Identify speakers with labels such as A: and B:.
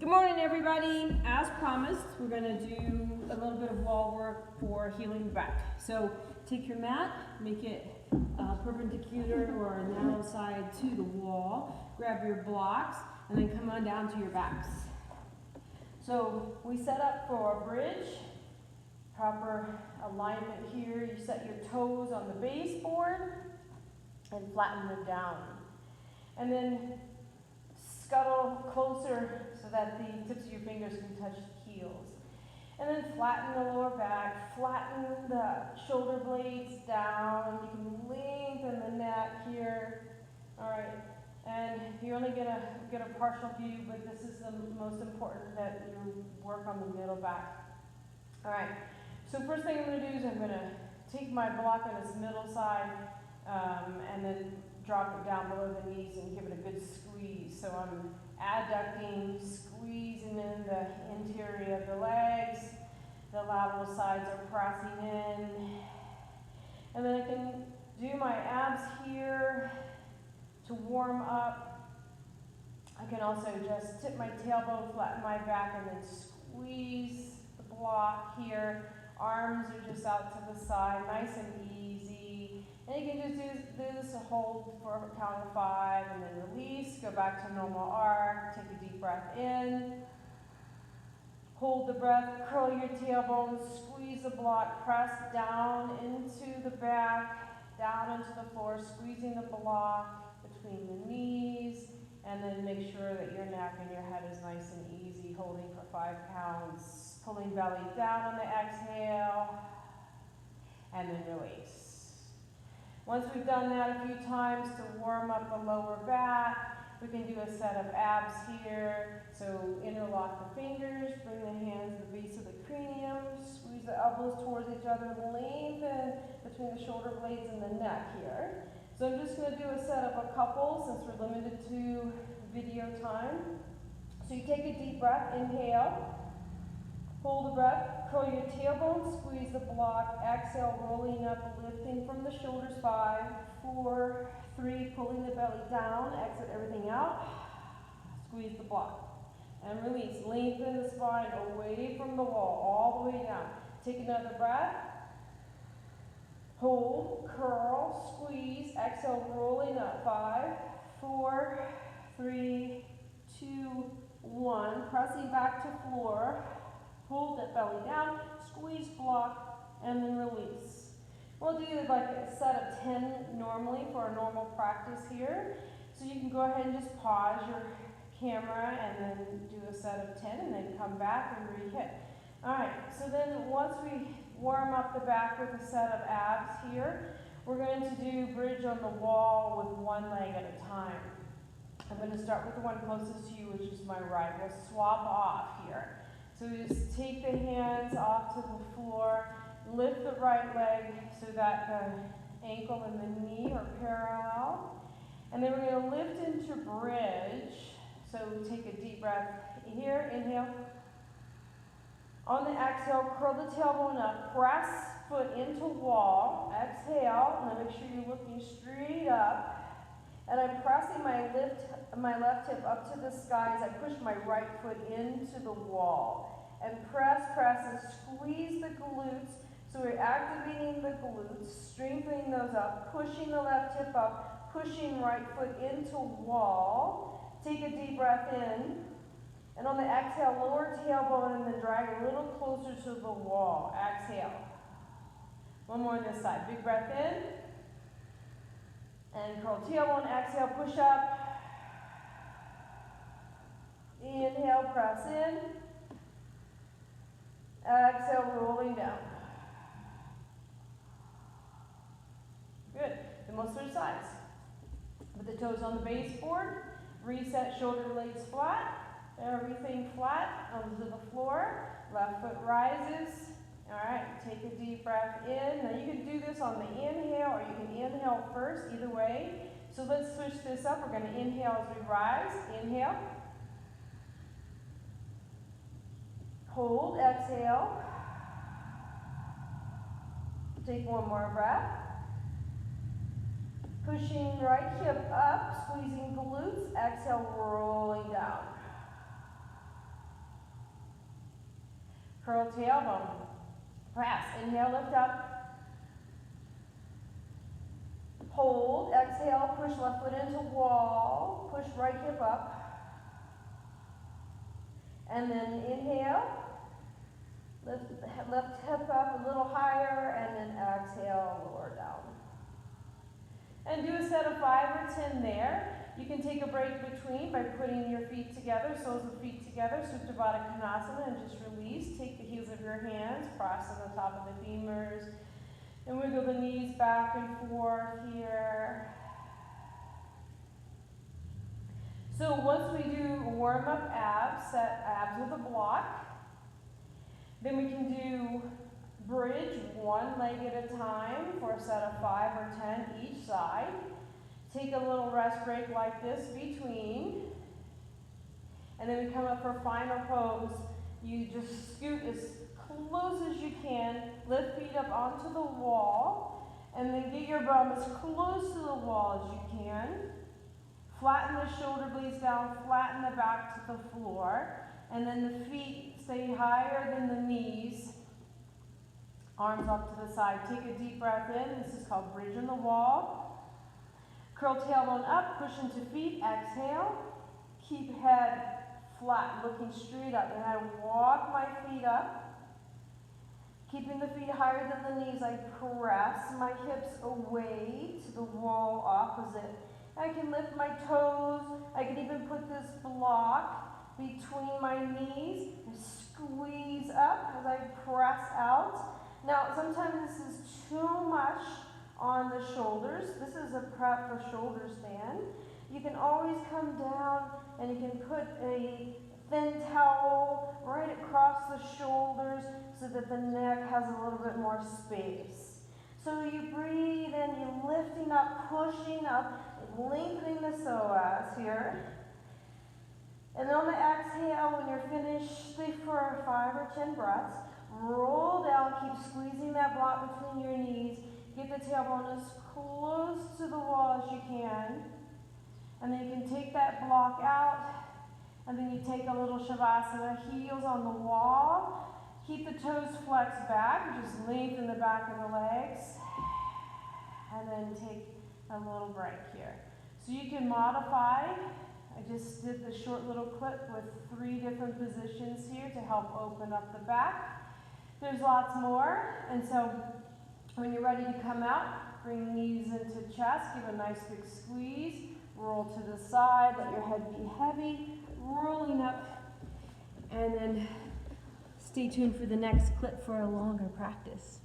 A: Good morning, everybody. As promised, we're going to do a little bit of wall work for healing the back. So take your mat, make it perpendicular or a narrow side to the wall. Grab your blocks and then come on down to your backs. So we set up for a bridge. Proper alignment here. You set your toes on the baseboard and flatten them down. And then scuttle closer so that the tips of your fingers can touch the heels. And then flatten the lower back, flatten the shoulder blades down. You can lengthen the neck here. All right, and you're only gonna get a partial view, but this is the most important that you work on the middle back. All right, so first thing I'm gonna do is I'm gonna take my block on its middle side and then drop it down below the knees and give it a good squeeze. So I'm adducting, squeezing in the interior of the legs. The lateral sides are pressing in. And then I can do my abs here to warm up. I can also just tip my tailbone, flatten my back, and then squeeze the block here. Arms are just out to the side, nice and easy. And you can just do this, hold for a count of 5, and then release, go back to normal arc, take a deep breath in. Hold the breath, curl your tailbone, squeeze the block, press down into the back, down into the floor, squeezing the block between the knees, and then make sure that your neck and your head is nice and easy, holding for 5 counts, pulling belly down on the exhale, and then release. Once we've done that a few times to warm up the lower back, we can do a set of abs here. So interlock the fingers, bring the hands to the base of the cranium, squeeze the elbows towards each other, lengthen between the shoulder blades and the neck here. So I'm just going to do a set of a couple since we're limited to video time. So you take a deep breath, inhale. Hold the breath, curl your tailbone, squeeze the block, exhale, rolling up, lifting from the shoulders, 5, 4, 3, pulling the belly down, exit everything out, squeeze the block, and release. Lengthen the spine away from the wall, all the way down. Take another breath, hold, curl, squeeze, exhale, rolling up, 5, 4, 3, 2, 1, pressing back to floor. Hold that belly down, squeeze, block, and then release. We'll do like a set of 10 normally for a normal practice here. So you can go ahead and just pause your camera and then do a set of 10 and then come back and re-hit. All right, so then once we warm up the back with a set of abs here, we're going to do bridge on the wall with one leg at a time. I'm going to start with the one closest to you, which is my right. We'll swap off here. So you just take the hands off to the floor, lift the right leg so that the ankle and the knee are parallel. And then we're going to lift into bridge. So take a deep breath here, inhale. On the exhale, curl the tailbone up, press foot into wall, exhale, and then make sure you're looking straight up. And I'm pressing my left hip up to the sky as I push my right foot into the wall. And press, and squeeze the glutes. So we're activating the glutes, strengthening those up, pushing the left hip up, pushing right foot into wall. Take a deep breath in. And on the exhale, lower tailbone and then drag a little closer to the wall. Exhale. One more on this side. Big breath in. And curl tailbone, exhale, push up. Inhale, press in. Exhale, rolling down. Good. Then we'll switch sides. Put the toes on the baseboard. Reset shoulder blades flat. Everything flat onto the floor. Left foot rises. All right, take a deep breath in. Now you can do this on the inhale or you can inhale first, either way. So let's switch this up. We're going to inhale as we rise. Inhale. Hold, exhale. Take one more breath. Pushing right hip up, squeezing glutes. Exhale, rolling down.
B: Curl tailbone. Press. Inhale, lift up. Hold. Exhale, push left foot into wall. Push right hip up. And then inhale. Lift left hip up a little higher, and then exhale, lower down. And do a set of 5 or 10 there. You can take a break between by putting your feet together, soles of feet together, Supta Baddha Konasana, and just release. Take the heels of your hands, cross on the top of the femurs, and wiggle the knees back and forth here. So once we do warm up abs, set abs with a block, then we can do bridge one leg at a time for a set of 5 or 10 each side. Take a little rest break like this between. And then we come up for final pose. You just scoot as close as you can. Lift feet up onto the wall. And then get your bum as close to the wall as you can. Flatten the shoulder blades down, flatten the back to the floor. And then the feet stay higher than the knees. Arms up to the side. Take a deep breath in. This is called bridge in the wall. Curl tailbone up, push into feet, exhale. Keep head flat, looking straight up. And I walk my feet up. Keeping the feet higher than the knees, I press my hips away to the wall opposite. I can lift my toes. I can even put this block between my knees and squeeze up as I press out. Now, sometimes this is too much on the shoulders. This is a prep for shoulder stand. You can always come down and you can put a thin towel right across the shoulders so that the neck has a little bit more space. So you breathe in, you're lifting up, pushing up, lengthening the psoas here. And on the exhale, when you're finished, stay for 5 or 10 breaths. Roll down, keep squeezing that block between your knees. Get the tailbone as close to the wall as you can. And then you can take that block out. And then you take a little shavasana, heels on the wall. Keep the toes flexed back. Just lengthen the back of the legs. And then take a little break here. So you can modify. I just did the short little clip with 3 different positions here to help open up the back. There's lots more. And so when you're ready to come out, bring knees into chest, give a nice big squeeze, roll to the side, let your head be heavy, rolling up, and then stay tuned for the next clip for a longer practice.